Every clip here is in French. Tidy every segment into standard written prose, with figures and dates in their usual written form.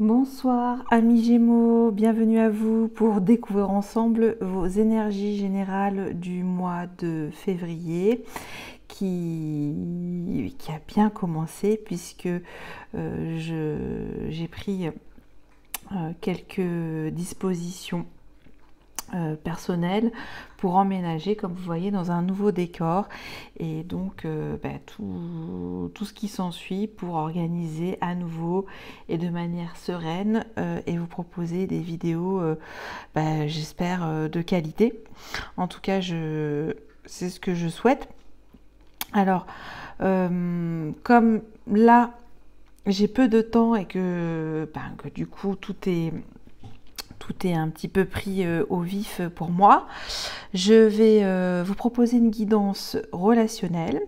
Bonsoir amis Gémeaux, bienvenue à vous pour découvrir ensemble vos énergies générales du mois de février qui a bien commencé puisque j'ai pris quelques dispositions personnel pour emménager, comme vous voyez, dans un nouveau décor et donc tout ce qui s'ensuit pour organiser à nouveau et de manière sereine et vous proposer des vidéos j'espère de qualité. En tout cas, c'est ce que je souhaite. Alors comme là j'ai peu de temps et que du coup tout est un petit peu pris au vif pour moi, je vais vous proposer une guidance relationnelle,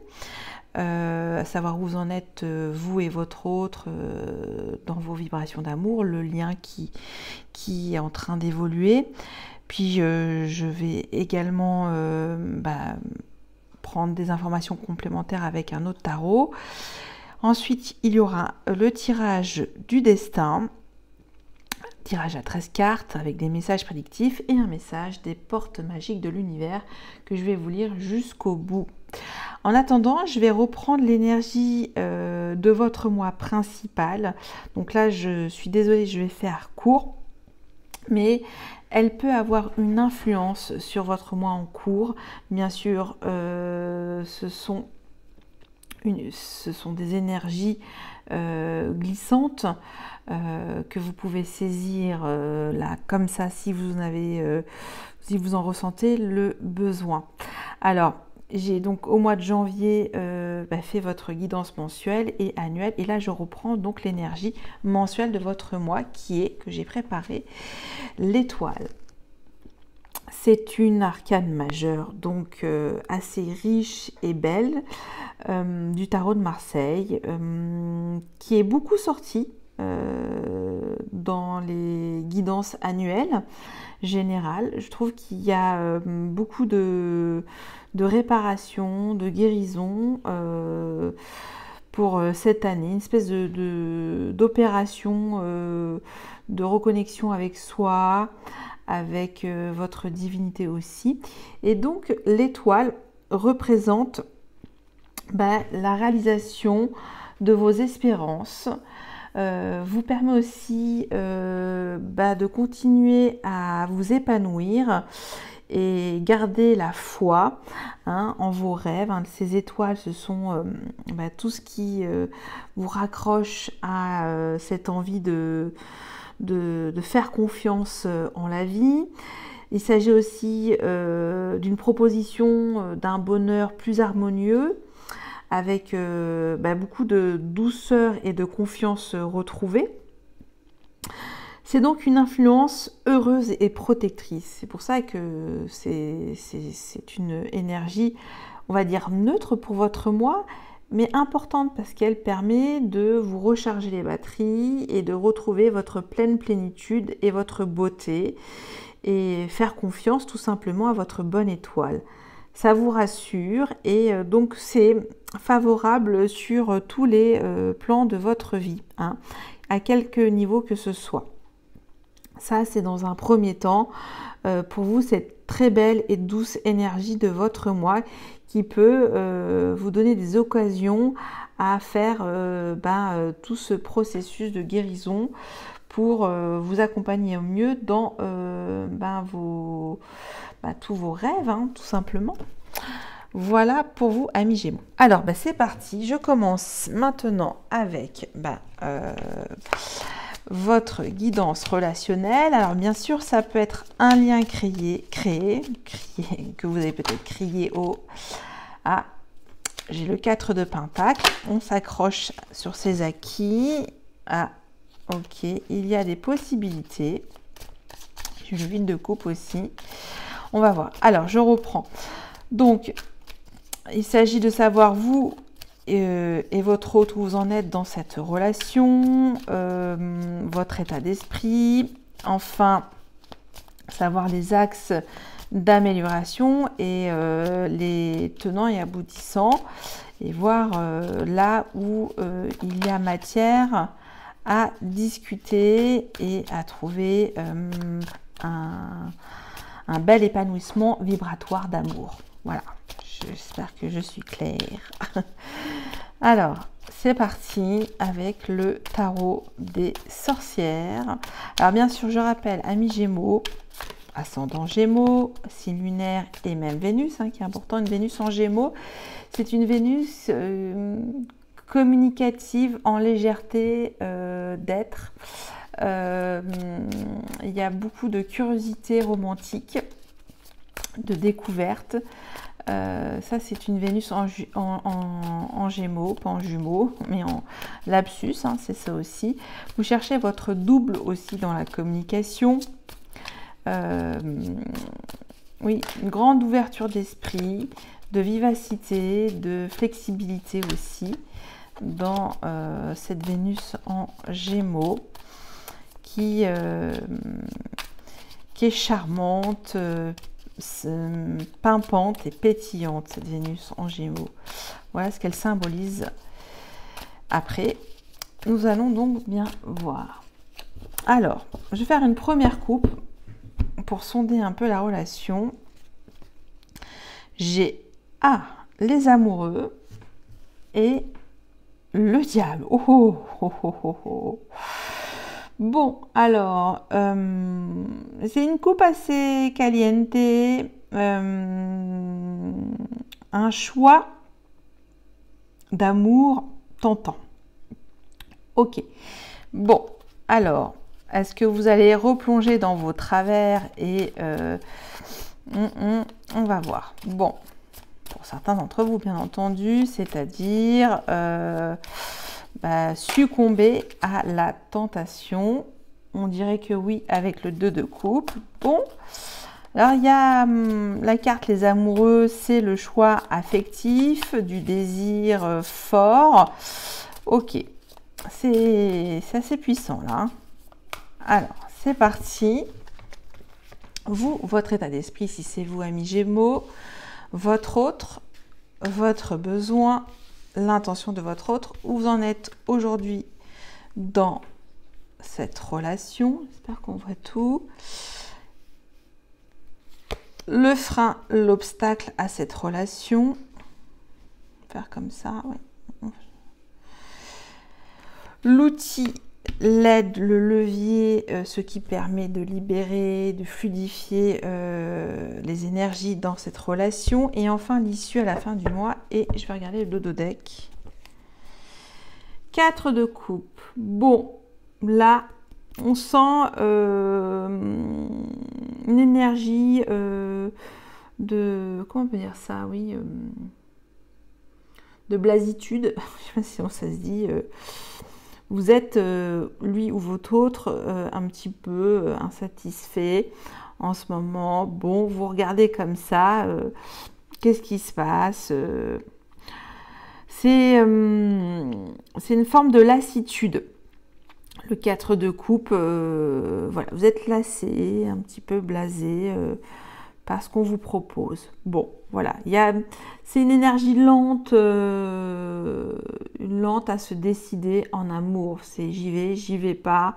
à savoir où vous en êtes vous et votre autre dans vos vibrations d'amour, le lien qui est en train d'évoluer. Puis je vais également prendre des informations complémentaires avec un autre tarot. Ensuite, il y aura le tirage du destin, tirage à 13 cartes avec des messages prédictifs et un message des portes magiques de l'univers que je vais vous lire jusqu'au bout. En attendant, je vais reprendre l'énergie de votre mois principal. Donc là, je suis désolée, je vais faire court, mais elle peut avoir une influence sur votre mois en cours. Bien sûr, ce sont des énergies glissantes que vous pouvez saisir là comme ça si vous en ressentez le besoin. Alors j'ai donc au mois de janvier fait votre guidance mensuelle et annuelle, et là je reprends donc l'énergie mensuelle de votre mois que j'ai préparé, l'étoile. C'est une arcane majeure, donc assez riche et belle, du tarot de Marseille, qui est beaucoup sortie dans les guidances annuelles générales. Je trouve qu'il y a beaucoup de réparation, de guérison pour cette année, une espèce d'opération de reconnexion avec soi, avec votre divinité aussi. Et donc l'étoile représente la réalisation de vos espérances, vous permet aussi de continuer à vous épanouir et garder la foi en vos rêves. Ces étoiles, ce sont tout ce qui vous raccroche à cette envie de faire confiance en la vie. Il s'agit aussi d'une proposition d'un bonheur plus harmonieux, avec beaucoup de douceur et de confiance retrouvée. C'est donc une influence heureuse et protectrice. C'est pour ça que c'est une énergie, on va dire, neutre pour votre mois, mais importante parce qu'elle permet de vous recharger les batteries et de retrouver votre pleine plénitude et votre beauté et faire confiance tout simplement à votre bonne étoile. Ça vous rassure et donc c'est favorable sur tous les plans de votre vie, à quelque niveau que ce soit. Ça, c'est dans un premier temps pour vous cette très belle et douce énergie de votre mois qui peut vous donner des occasions à faire tout ce processus de guérison pour vous accompagner au mieux dans tous vos rêves, tout simplement. Voilà pour vous, amis Gémeaux. Alors, c'est parti. Je commence maintenant avec votre guidance relationnelle. Alors, bien sûr, ça peut être un lien créé que vous avez peut-être crié au... Ah, j'ai le 4 de Pentacle. On s'accroche sur ses acquis. Ah, ok. Il y a des possibilités. J'ai le 8 de coupe aussi. On va voir. Alors, je reprends. Donc, il s'agit de savoir vous et votre autre où vous en êtes dans cette relation, votre état d'esprit, enfin, savoir les axes d'amélioration et les tenants et aboutissants, et voir là où il y a matière à discuter et à trouver un bel épanouissement vibratoire d'amour. Voilà, j'espère que je suis claire. Alors, c'est parti avec le tarot des sorcières. Alors bien sûr, je rappelle, amis Gémeaux, ascendant Gémeaux, signe lunaire et même Vénus, qui est important, une Vénus en Gémeaux. C'est une Vénus communicative, en légèreté d'être. Il y a beaucoup de curiosité romantique, de découverte. Ça, c'est une Vénus en Gémeaux, pas en jumeaux, mais en lapsus, c'est ça aussi. Vous cherchez votre double aussi dans la communication. Oui, une grande ouverture d'esprit, de vivacité, de flexibilité aussi dans cette Vénus en Gémeaux qui est charmante, pimpante et pétillante, cette Vénus en Gémeaux. Voilà ce qu'elle symbolise. Après, nous allons donc bien voir. Alors, je vais faire une première coupe pour sonder un peu la relation. J'ai les amoureux et le diable. Oh, oh, oh, oh, oh, oh. Bon, alors, c'est une coupe assez caliente, un choix d'amour tentant. Ok, bon, alors, est-ce que vous allez replonger dans vos travers et on va voir. Bon, pour certains d'entre vous, bien entendu, c'est-à-dire succomber à la tentation. On dirait que oui, avec le 2 de coupe. Bon, alors il y a la carte les amoureux, c'est le choix affectif, du désir fort. Ok, c'est assez puissant là. Alors, c'est parti. Vous, votre état d'esprit, si c'est vous, amis Gémeaux, votre autre, votre besoin, l'intention de votre autre, où vous en êtes aujourd'hui dans cette relation. J'espère qu'on voit tout. Le frein, l'obstacle à cette relation. Faire comme ça, oui. L'outil, l'aide, le levier, ce qui permet de libérer, de fluidifier les énergies dans cette relation. Et enfin, l'issue à la fin du mois. Et je vais regarder le dodo deck. 4 de coupe. Bon, là, on sent une énergie de... Comment on peut dire ça? Oui, de blasitude. Je ne sais pas si ça se dit... Vous êtes, lui ou votre autre, un petit peu insatisfait en ce moment. Bon, vous regardez comme ça, qu'est-ce qui se passe? C'est une forme de lassitude. Le 4 de coupe, voilà, vous êtes lassé, un petit peu blasé par ce qu'on vous propose. Bon, voilà, c'est une énergie lente, lente à se décider en amour. C'est j'y vais pas.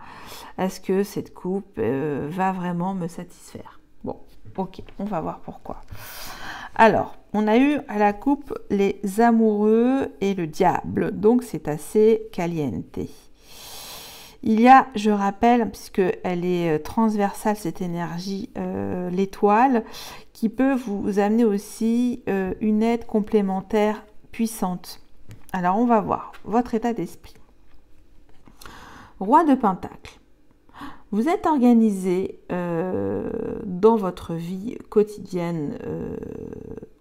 Est-ce que cette coupe va vraiment me satisfaire? Bon, ok, on va voir pourquoi. Alors, on a eu à la coupe les amoureux et le diable, donc c'est assez caliente. Il y a, je rappelle, puisqu'elle est transversale cette énergie, l'étoile, qui peut vous amener aussi une aide complémentaire puissante. Alors, on va voir votre état d'esprit. Roi de Pentacle. Vous êtes organisé dans votre vie quotidienne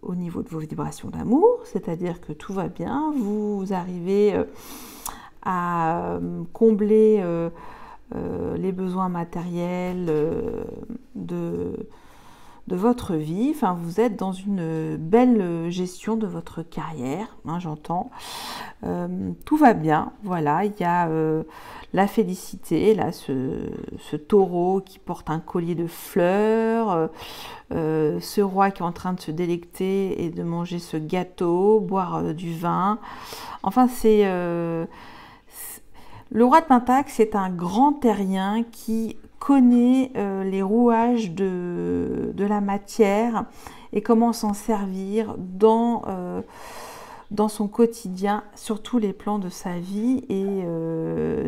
au niveau de vos vibrations d'amour, c'est-à-dire que tout va bien, vous arrivez à combler les besoins matériels de votre vie. Enfin, vous êtes dans une belle gestion de votre carrière, j'entends. Tout va bien, voilà, il y a la félicité, là, ce taureau qui porte un collier de fleurs, ce roi qui est en train de se délecter et de manger ce gâteau, boire du vin. Enfin, Le roi de Pentacle, c'est un grand terrien qui connaît les rouages de la matière et comment s'en servir dans son quotidien, sur tous les plans de sa vie. Et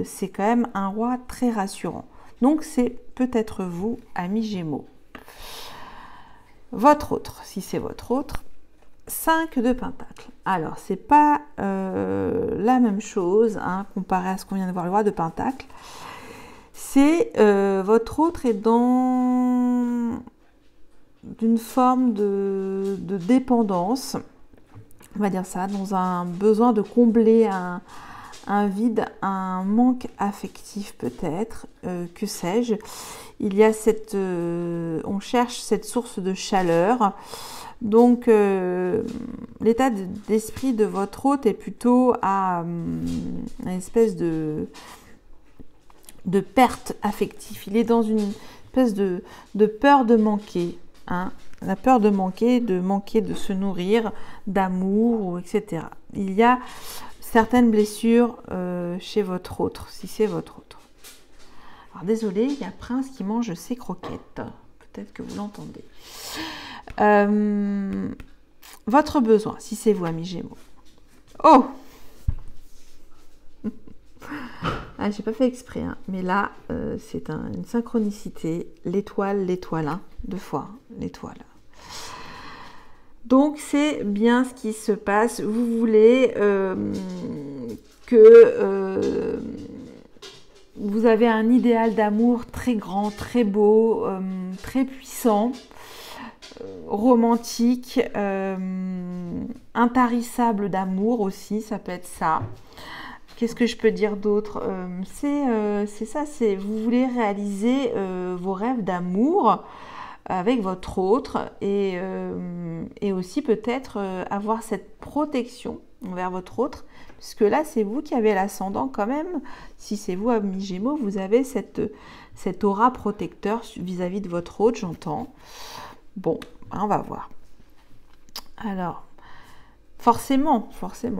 c'est quand même un roi très rassurant. Donc c'est peut-être vous, amis Gémeaux. Votre autre, si c'est votre autre, 5 de Pentacle. Alors, c'est pas la même chose, hein, comparé à ce qu'on vient de voir, le roi de Pentacle. C'est votre autre est dans d'une forme de dépendance, on va dire ça, dans un besoin de combler un vide, un manque affectif peut-être, que sais-je. Il y a on cherche cette source de chaleur. Donc, l'état d'esprit de votre hôte est plutôt à une espèce de perte affective. Il est dans une espèce de peur de manquer, hein, la peur de manquer de se nourrir, d'amour, etc. Il y a certaines blessures chez votre autre, si c'est votre autre. Alors, désolé, il y a Prince qui mange ses croquettes. Peut-être que vous l'entendez. Votre besoin, si c'est vous, amis Gémeaux. Oh! Ah, j'ai pas fait exprès, hein, mais là, c'est une synchronicité. L'étoile, l'étoile, 2 fois, l'étoile. Donc, c'est bien ce qui se passe. Vous voulez que vous avez un idéal d'amour très grand, très beau, très puissant, romantique, intarissable d'amour aussi, ça peut être ça. Qu'est-ce que je peux dire d'autre? C'est ça, vous voulez réaliser vos rêves d'amour avec votre autre et aussi peut-être avoir cette protection envers votre autre, puisque là c'est vous qui avez l'ascendant quand même. Si c'est vous, amis Gémeaux, vous avez cette aura protecteur vis-à-vis de votre autre, j'entends. Bon, on va voir. Alors, forcément,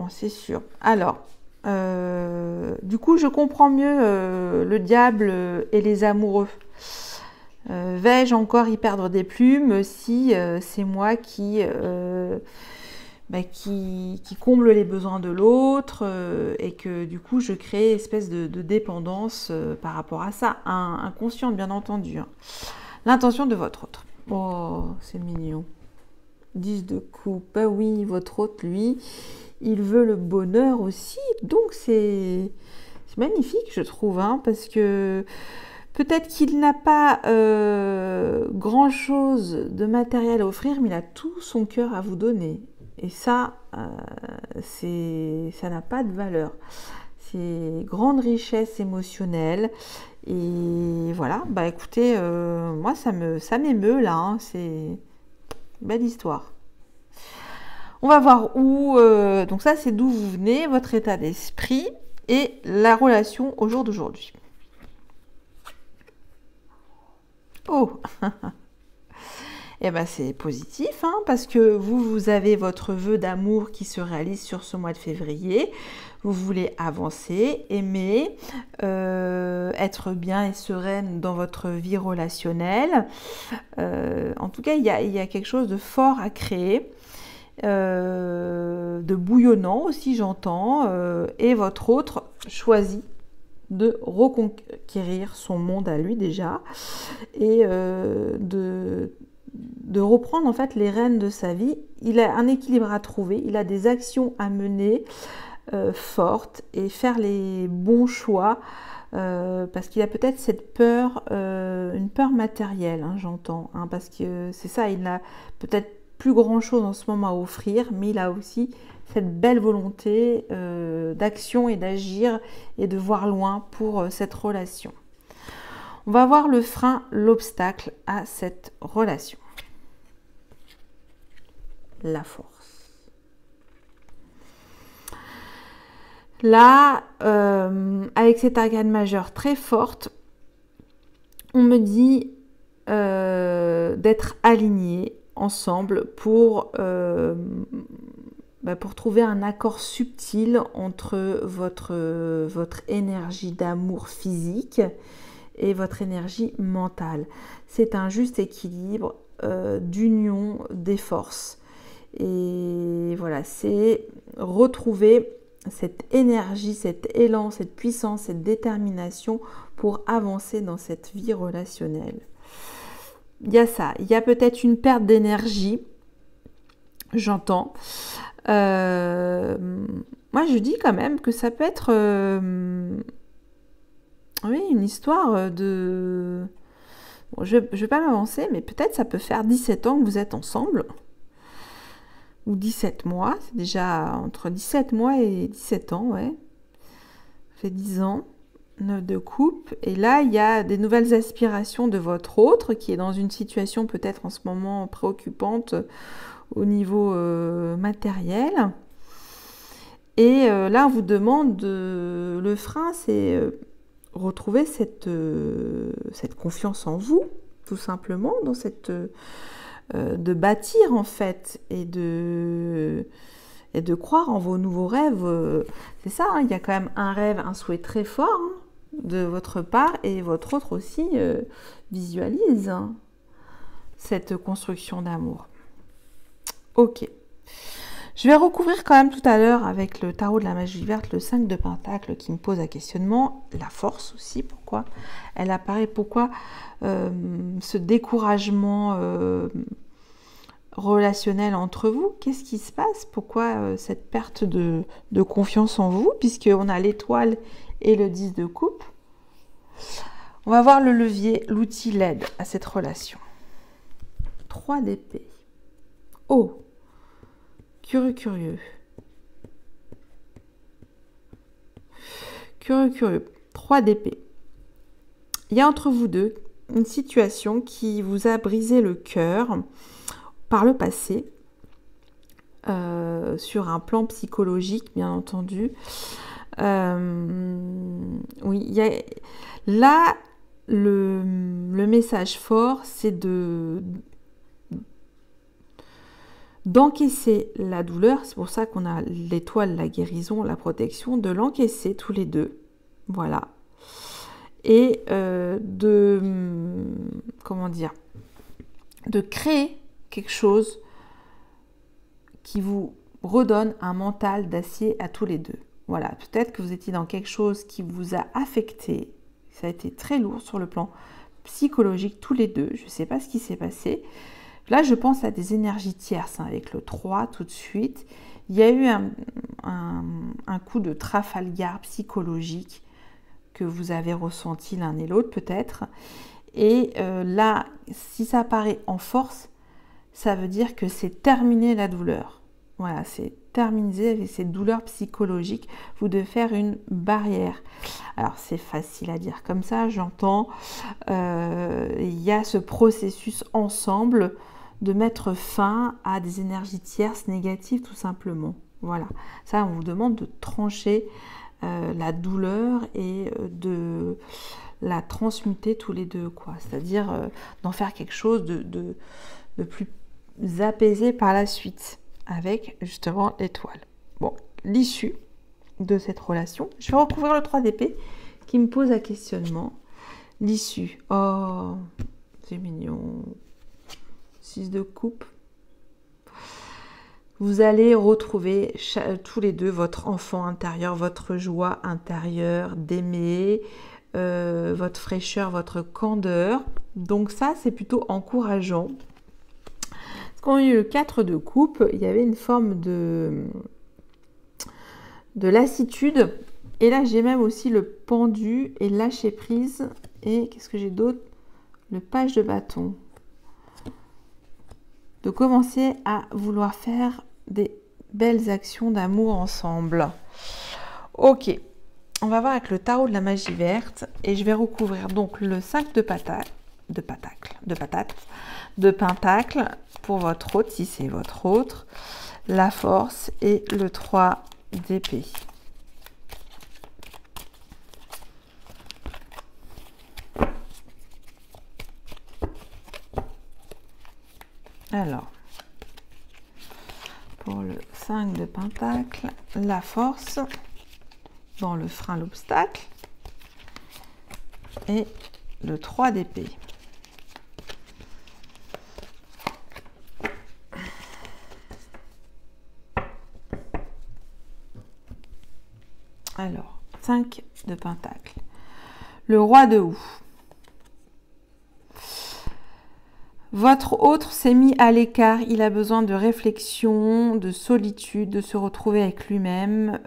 c'est sûr. Alors, du coup, je comprends mieux le diable et les amoureux. Vais-je encore y perdre des plumes si c'est moi qui comble les besoins de l'autre et que du coup je crée une espèce de dépendance par rapport à ça, inconsciente bien entendu, hein. L'intention de votre autre. Oh, c'est mignon. 10 de coupe. Bah oui, votre autre, lui, il veut le bonheur aussi. Donc c'est magnifique, je trouve, hein, parce que peut-être qu'il n'a pas grand-chose de matériel à offrir, mais il a tout son cœur à vous donner. Et ça, ça n'a pas de valeur. C'est grande richesse émotionnelle. Et voilà, bah écoutez, moi ça m'émeut là, hein, c'est une belle histoire. On va voir où, donc ça c'est d'où vous venez, votre état d'esprit et la relation au jour d'aujourd'hui. Oh. Et ben c'est positif, hein, parce que vous avez votre vœu d'amour qui se réalise sur ce mois de février. Vous voulez avancer, aimer, être bien et sereine dans votre vie relationnelle. En tout cas, il y a quelque chose de fort à créer, de bouillonnant aussi, j'entends. Et votre autre choisit de reconquérir son monde à lui déjà et de reprendre en fait les rênes de sa vie. Il a un équilibre à trouver, il a des actions à mener fortes et faire les bons choix parce qu'il a peut-être cette peur, une peur matérielle, hein, j'entends, hein, parce que c'est ça, il n'a peut-être plus grand chose en ce moment à offrir, mais il a aussi cette belle volonté d'action et d'agir et de voir loin pour cette relation. On va voir le frein, l'obstacle à cette relation. La force. Là, avec cette arcane majeure très forte, on me dit d'être alignés ensemble pour pour trouver un accord subtil entre votre énergie d'amour physique et votre énergie mentale. C'est un juste équilibre d'union des forces. Et voilà, c'est retrouver cette énergie, cet élan, cette puissance, cette détermination pour avancer dans cette vie relationnelle. Il y a ça, il y a peut-être une perte d'énergie, j'entends. Moi, je dis quand même que ça peut être oui, une histoire de... Bon, je ne vais pas m'avancer, mais peut-être ça peut faire 17 ans que vous êtes ensemble. Ou 17 mois, c'est déjà entre 17 mois et 17 ans, ouais. Ça fait 10 ans, 9 de coupe. Et là, il y a des nouvelles aspirations de votre autre qui est dans une situation peut-être en ce moment préoccupante au niveau matériel. Et là, on vous demande, le frein, c'est retrouver cette confiance en vous, tout simplement, dans cette... de bâtir en fait et de croire en vos nouveaux rêves. C'est ça, hein, il y a quand même un rêve, un souhait très fort hein, de votre part et votre autre aussi visualise hein, cette construction d'amour. Ok. Je vais recouvrir quand même tout à l'heure avec le tarot de la magie verte, le 5 de Pentacle qui me pose un questionnement, la force aussi, pourquoi elle apparaît, pourquoi ce découragement relationnel entre vous, qu'est-ce qui se passe, pourquoi cette perte de confiance en vous, puisqu'on a l'étoile et le 10 de coupe. On va voir le levier, l'outil l'aide à cette relation. 3 d'épée. Oh, curieux, curieux. Curieux, curieux. 3 d'épée. Il y a entre vous deux une situation qui vous a brisé le cœur par le passé, sur un plan psychologique, bien entendu. Oui, il y a... Là, le message fort, c'est d'encaisser la douleur. C'est pour ça qu'on a l'étoile, la guérison, la protection, de l'encaisser tous les deux. Voilà. Et comment dire, de créer quelque chose qui vous redonne un mental d'acier à tous les deux. Voilà, peut-être que vous étiez dans quelque chose qui vous a affecté, ça a été très lourd sur le plan psychologique tous les deux, je ne sais pas ce qui s'est passé. Là, je pense à des énergies tierces, hein, avec le 3 tout de suite. Il y a eu un coup de Trafalgar psychologique que vous avez ressenti l'un et l'autre peut-être. Et là, si ça apparaît en force, ça veut dire que c'est terminé la douleur. Voilà, c'est terminé avec cette douleur psychologique. Vous devez faire une barrière. Alors, c'est facile à dire comme ça, j'entends. Il y a ce processus ensemble de mettre fin à des énergies tierces négatives, tout simplement. Voilà, ça, on vous demande de trancher la douleur et de la transmuter tous les deux, quoi. C'est-à-dire d'en faire quelque chose de plus apaisé par la suite, avec justement l'étoile. Bon, l'issue de cette relation, je vais recouvrir le 3 d'épée qui me pose un questionnement. L'issue, oh, c'est mignon. 6 de coupe. Vous allez retrouver tous les deux votre enfant intérieur, votre joie intérieure d'aimer, votre fraîcheur, votre candeur. Donc ça, c'est plutôt encourageant. Parce qu'on a eu le 4 de coupe, il y avait une forme de lassitude. Et là, j'ai même aussi le pendu et lâcher prise. Et qu'est-ce que j'ai d'autre? Le page de bâton. De commencer à vouloir faire des belles actions d'amour ensemble. Ok, on va voir avec le tarot de la magie verte et je vais recouvrir donc le 5 de pentacle pour votre hôte, si c'est votre autre, la force et le 3 d'épée. Alors, pour le 5 de Pentacle, la force, dans le frein, l'obstacle, et le 3 d'épée. Alors, 5 de Pentacle. Le roi de houx. Votre autre s'est mis à l'écart, il a besoin de réflexion, de solitude, de se retrouver avec lui-même.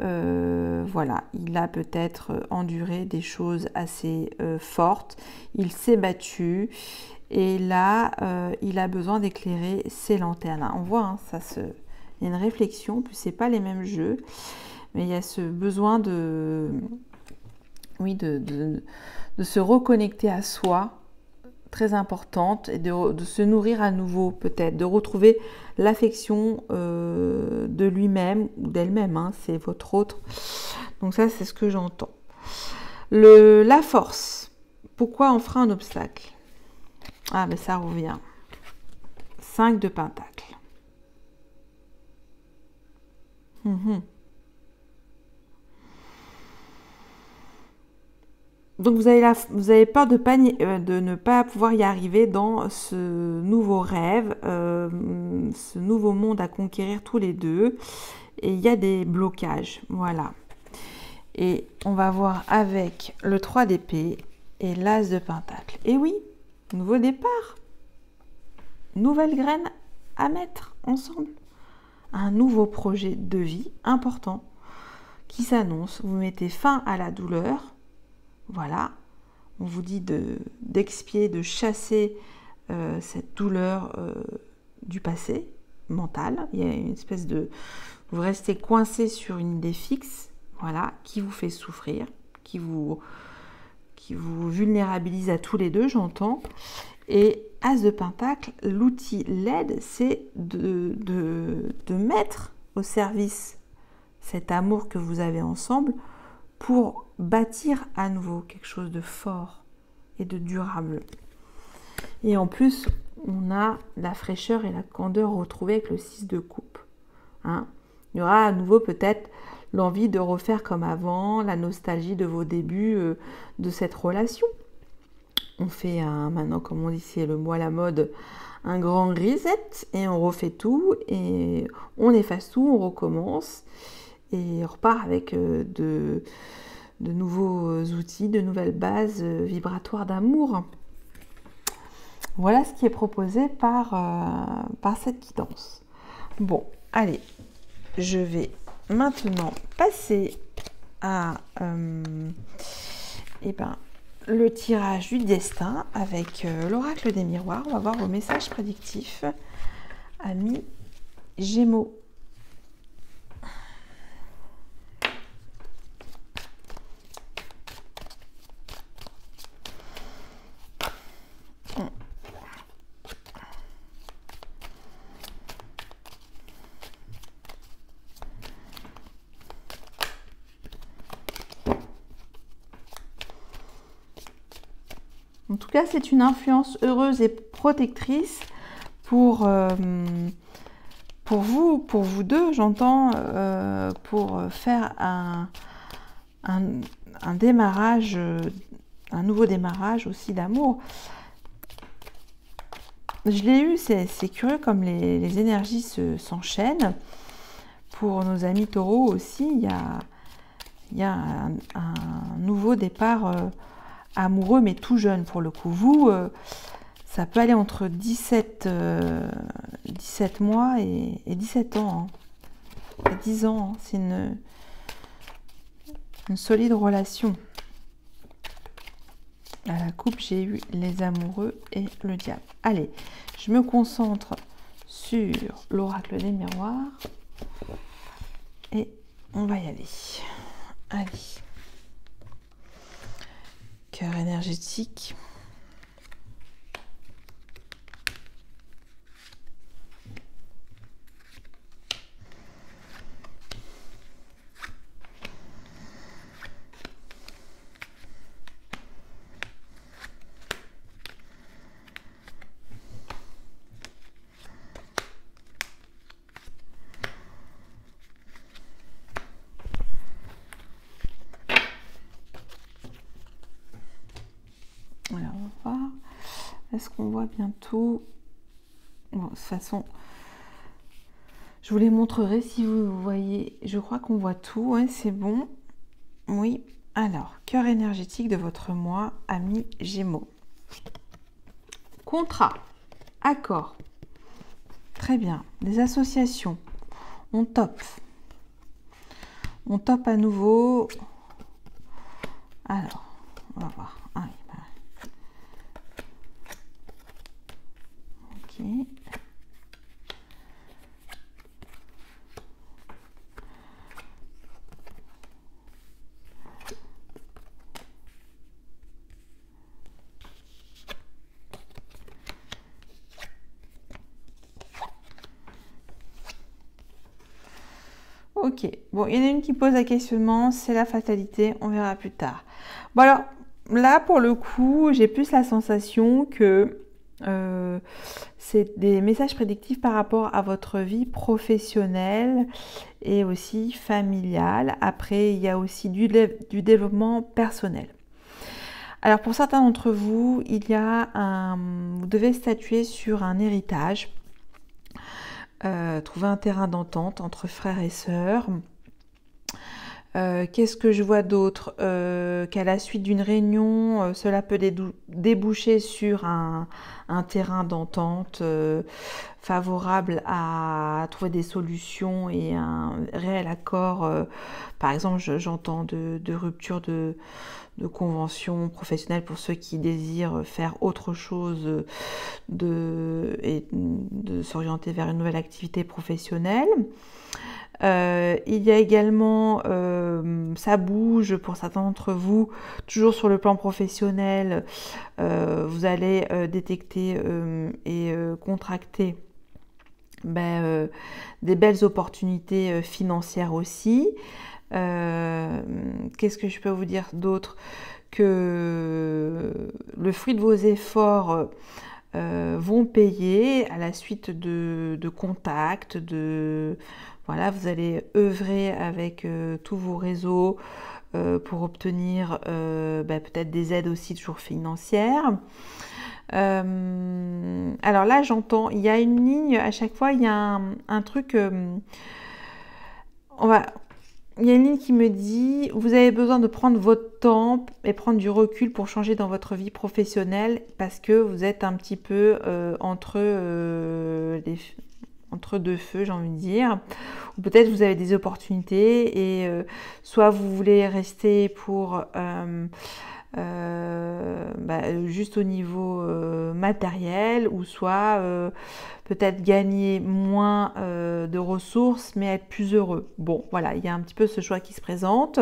Voilà, il a peut-être enduré des choses assez fortes, il s'est battu et là, il a besoin d'éclairer ses lanternes. On voit, hein, il y a une réflexion, puis c'est pas les mêmes jeux, mais il y a ce besoin de se reconnecter à soi, très importante, et de se nourrir à nouveau peut-être, de retrouver l'affection de lui-même ou d'elle-même, hein, c'est votre autre. Donc ça, c'est ce que j'entends. La force. Pourquoi on fera un obstacle? Ah, ben ça revient. 5 de Pentacle. Donc vous avez peur de ne pas pouvoir y arriver dans ce nouveau rêve, ce nouveau monde à conquérir tous les deux. Et il y a des blocages, voilà. Et on va voir avec le 3 d'épée et l'As de Pentacle. Et oui, nouveau départ. Nouvelle graine à mettre ensemble. Un nouveau projet de vie important qui s'annonce. Vous mettez fin à la douleur. Voilà, on vous dit d'expier, de chasser cette douleur du passé mental. Il y a une espèce de... Vous restez coincé sur une idée fixe, voilà, qui vous fait souffrir, qui vous vulnérabilise à tous les deux, j'entends. Et As de Pentacle, l'outil, l'aide, c'est de mettre au service cet amour que vous avez ensemble pour bâtir à nouveau quelque chose de fort et de durable. Et en plus, on a la fraîcheur et la candeur retrouvées avec le 6 de coupe. Hein, il y aura à nouveau peut-être l'envie de refaire comme avant, la nostalgie de vos débuts de cette relation. On fait maintenant, comme on dit, c'est le mot à la mode, un grand reset et on refait tout et on efface tout, on recommence et on repart avec de nouveaux outils, de nouvelles bases vibratoires d'amour. Voilà ce qui est proposé par cette guidance. Bon, allez, je vais maintenant passer à le tirage du destin avec l'oracle des miroirs. On va voir vos messages prédictifs, amis Gémeaux. En tout cas, c'est une influence heureuse et protectrice pour vous deux, j'entends, pour faire un démarrage, un nouveau démarrage aussi d'amour. Je l'ai eu, c'est curieux comme les énergies s'enchaînent. Pour nos amis taureaux aussi, il y a un nouveau départ amoureux, mais tout jeune pour le coup. Vous, ça peut aller entre 17 mois et 17 ans. Hein. 10 ans, hein. C'est une solide relation. À la coupe, j'ai eu les amoureux et le diable. Allez, je me concentre sur l'oracle des miroirs. Et on va y aller. Allez. Cœur énergétique. Alors, on va voir. Est-ce qu'on voit bientôt? Bon, de toute façon, je vous les montrerai si vous voyez. Je crois qu'on voit tout. Ouais, c'est bon. Oui. Alors, cœur énergétique de votre mois, ami Gémeaux. Contrat. Accord. Très bien. Des associations. On top. On top à nouveau. Alors, on va voir. Ah, ok. Ok, bon, il y en a une qui pose un questionnement, c'est la fatalité, on verra plus tard. Bon alors, là pour le coup, j'ai plus la sensation que c'est des messages prédictifs par rapport à votre vie professionnelle et aussi familiale. Après, il y a aussi du développement personnel. Alors pour certains d'entre vous, vous devez statuer sur un héritage. Trouver un terrain d'entente entre frères et sœurs. Qu'est-ce que je vois d'autre? Qu'à la suite d'une réunion, cela peut déboucher sur un terrain d'entente favorable à trouver des solutions et un réel accord. Par exemple, j'entends de rupture de conventions professionnelles pour ceux qui désirent faire autre chose et de s'orienter vers une nouvelle activité professionnelle. Il y a également, ça bouge pour certains d'entre vous, toujours sur le plan professionnel, vous allez détecter et contracter des belles opportunités financières aussi. Qu'est-ce que je peux vous dire d'autre? Que le fruit de vos efforts vont payer à la suite de contacts, voilà, vous allez œuvrer avec tous vos réseaux pour obtenir peut-être des aides aussi toujours financières. Alors là, j'entends, il y a une ligne, à chaque fois, il y a un truc... Il y a une ligne qui me dit, vous avez besoin de prendre votre temps et prendre du recul pour changer dans votre vie professionnelle parce que vous êtes un petit peu entre deux feux, j'ai envie de dire. Ou peut-être vous avez des opportunités et soit vous voulez rester pour juste au niveau matériel ou soit peut-être gagner moins de ressources mais être plus heureux. Bon, voilà, il y a un petit peu ce choix qui se présente.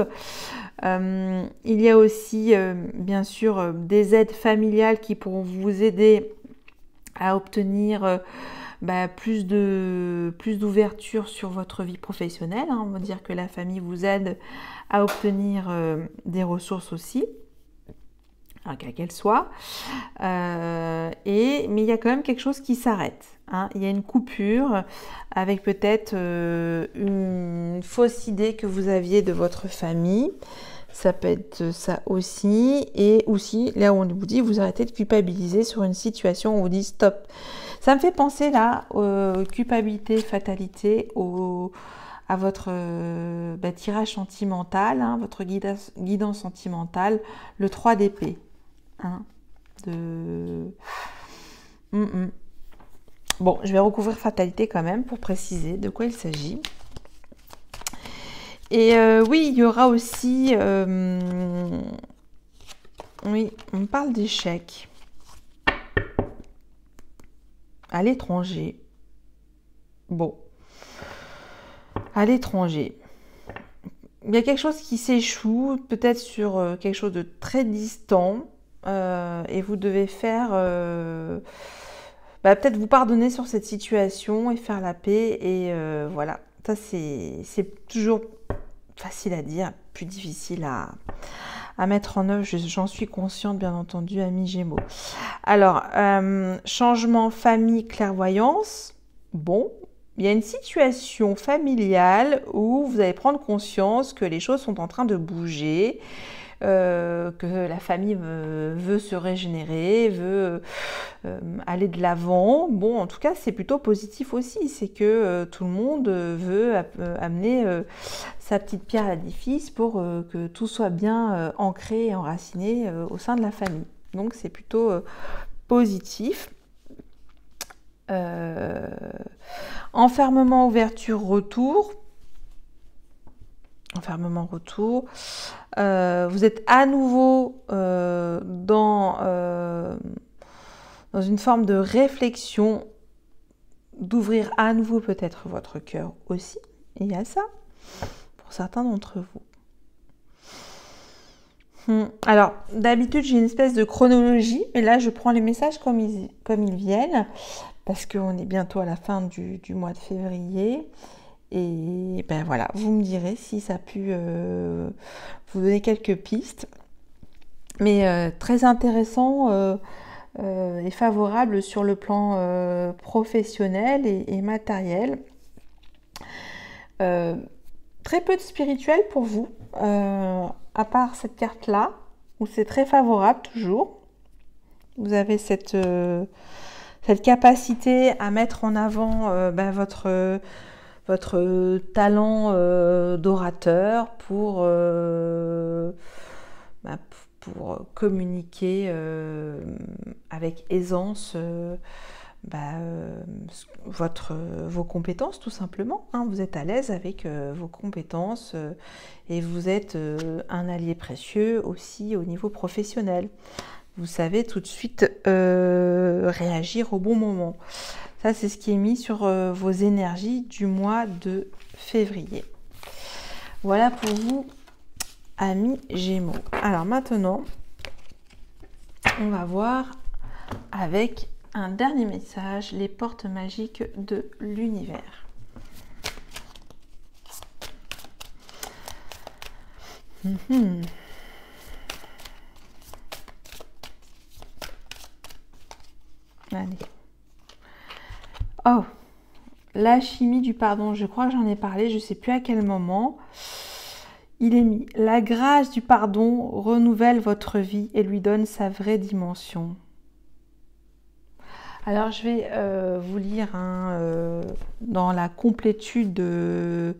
Il y a aussi bien sûr des aides familiales qui pourront vous aider à obtenir plus d'ouverture sur votre vie professionnelle. On va dire que la famille vous aide à obtenir des ressources aussi, quelle qu'elle soit. Mais il y a quand même quelque chose qui s'arrête. Il y a une coupure avec peut-être une fausse idée que vous aviez de votre famille. Ça peut être ça aussi. Et aussi, là où on vous dit, vous arrêtez de culpabiliser sur une situation où on vous dit stop. Ça me fait penser là, culpabilité, fatalité, à votre tirage sentimental, votre guidance sentimentale, le 3 d'épée. Bon, je vais recouvrir fatalité quand même pour préciser de quoi il s'agit. Et oui, il y aura aussi... oui, on parle d'échecs. À l'étranger. Bon. À l'étranger. Il y a quelque chose qui s'échoue, peut-être sur quelque chose de très distant. Et vous devez faire... peut-être vous pardonner sur cette situation et faire la paix. Et voilà. Ça, c'est toujours facile à dire, plus difficile à mettre en œuvre. J'en suis consciente, bien entendu, amis Gémeaux. Alors, changement, famille, clairvoyance. Bon, il y a une situation familiale où vous allez prendre conscience que les choses sont en train de bouger. que la famille veut se régénérer, veut aller de l'avant. Bon, en tout cas, c'est plutôt positif aussi. C'est que tout le monde veut amener sa petite pierre à l'édifice pour que tout soit bien ancré et enraciné au sein de la famille. Donc, c'est plutôt positif. Enfermement, ouverture, retour. Enfermement, retour. Vous êtes à nouveau dans une forme de réflexion, d'ouvrir à nouveau peut-être votre cœur aussi. Il y a ça pour certains d'entre vous. Alors, d'habitude, j'ai une espèce de chronologie, mais là, je prends les messages comme ils viennent, parce qu'on est bientôt à la fin du mois de février. Et ben voilà, vous me direz si ça a pu vous donner quelques pistes. Mais très intéressant et favorable sur le plan professionnel et matériel. Très peu de spirituel pour vous, à part cette carte-là, où c'est très favorable toujours. Vous avez cette capacité à mettre en avant votre talent d'orateur pour communiquer avec aisance vos compétences tout simplement. Hein. Vous êtes à l'aise avec vos compétences et vous êtes un allié précieux aussi au niveau professionnel. Vous savez tout de suite réagir au bon moment. Ça, c'est ce qui est mis sur vos énergies du mois de février. Voilà pour vous, amis Gémeaux. Alors maintenant, on va voir avec un dernier message, les portes magiques de l'univers. Allez. Oh, l'alchimie du pardon, je crois que j'en ai parlé, je ne sais plus à quel moment. Il est mis, la grâce du pardon renouvelle votre vie et lui donne sa vraie dimension. Alors je vais vous lire dans la complétude de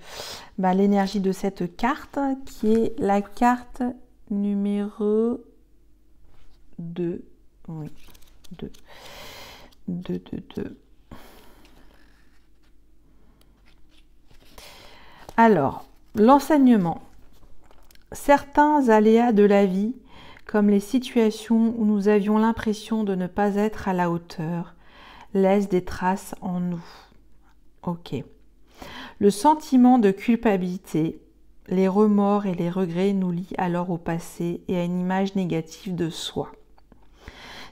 l'énergie de cette carte, qui est la carte numéro 2. Oui, 2. 2. Alors, l'enseignement. Certains aléas de la vie, comme les situations où nous avions l'impression de ne pas être à la hauteur, laissent des traces en nous. Ok. Le sentiment de culpabilité, les remords et les regrets nous lient alors au passé et à une image négative de soi.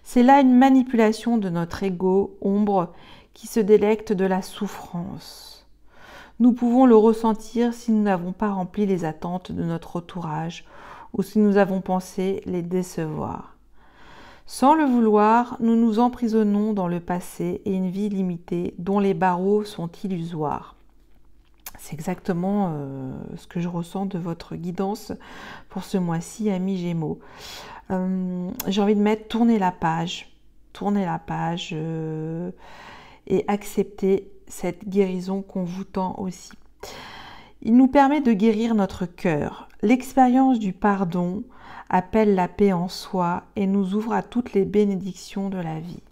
C'est là une manipulation de notre ego ombre qui se délecte de la souffrance. Nous pouvons le ressentir si nous n'avons pas rempli les attentes de notre entourage ou si nous avons pensé les décevoir. Sans le vouloir, nous nous emprisonnons dans le passé et une vie limitée dont les barreaux sont illusoires. C'est exactement ce que je ressens de votre guidance pour ce mois-ci, amis Gémeaux. J'ai envie de mettre tournez la page et accepter cette guérison qu'on vous tend aussi. Il nous permet de guérir notre cœur. L'expérience du pardon appelle la paix en soi et nous ouvre à toutes les bénédictions de la vie.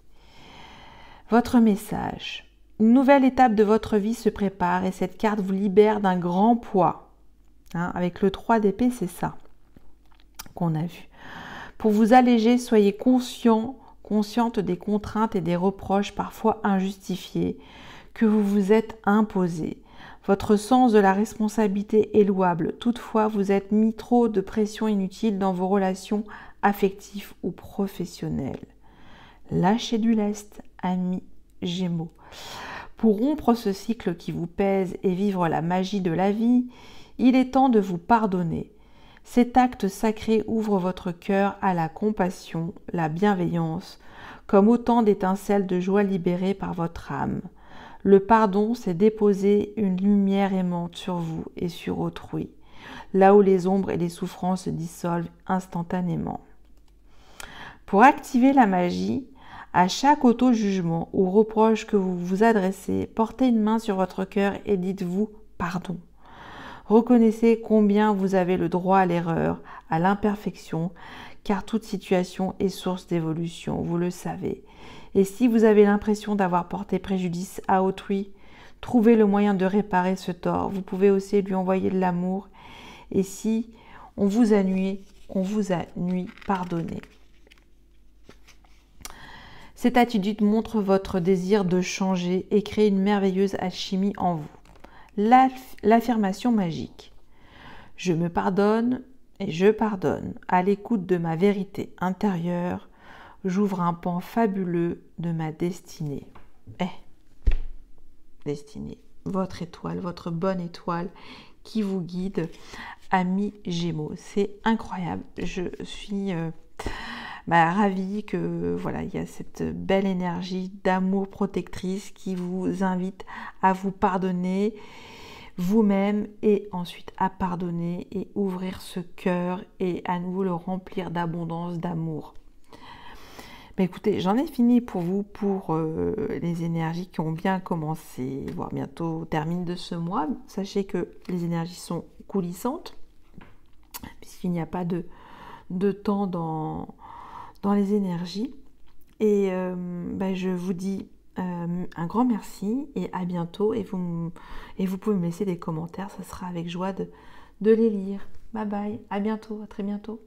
Votre message. Une nouvelle étape de votre vie se prépare et cette carte vous libère d'un grand poids. Hein, avec le 3 d'épée, c'est ça qu'on a vu. Pour vous alléger, soyez consciente des contraintes et des reproches parfois injustifiés que vous vous êtes imposés. Votre sens de la responsabilité est louable. Toutefois, vous êtes mis trop de pression inutile dans vos relations affectives ou professionnelles. Lâchez du lest, amis Gémeaux. Pour rompre ce cycle qui vous pèse et vivre la magie de la vie, il est temps de vous pardonner. Cet acte sacré ouvre votre cœur à la compassion, la bienveillance, comme autant d'étincelles de joie libérées par votre âme. Le pardon, c'est déposer une lumière aimante sur vous et sur autrui. là où les ombres et les souffrances se dissolvent instantanément. Pour activer la magie, à chaque auto-jugement ou reproche que vous vous adressez, portez une main sur votre cœur et dites-vous « pardon ». Reconnaissez combien vous avez le droit à l'erreur, à l'imperfection, car toute situation est source d'évolution, vous le savez. Et si vous avez l'impression d'avoir porté préjudice à autrui, trouvez le moyen de réparer ce tort. Vous pouvez aussi lui envoyer de l'amour. Et si on vous a nuit, pardonnez. Cette attitude montre votre désir de changer et crée une merveilleuse alchimie en vous. L'affirmation magique. Je me pardonne et je pardonne. À l'écoute de ma vérité intérieure, j'ouvre un pan fabuleux de ma destinée. Destinée, votre étoile, votre bonne étoile qui vous guide, amis Gémeaux. C'est incroyable. Je suis ravie que voilà, il y a cette belle énergie d'amour protectrice qui vous invite à vous pardonner vous-même et ensuite à pardonner et ouvrir ce cœur et à nouveau le remplir d'abondance, d'amour. Écoutez, j'en ai fini pour vous pour les énergies qui ont bien commencé, voire bientôt termine de ce mois. Sachez que les énergies sont coulissantes, puisqu'il n'y a pas de temps dans les énergies. Et je vous dis un grand merci et à bientôt. Et vous pouvez me laisser des commentaires, ça sera avec joie de les lire. Bye bye, à bientôt, à très bientôt.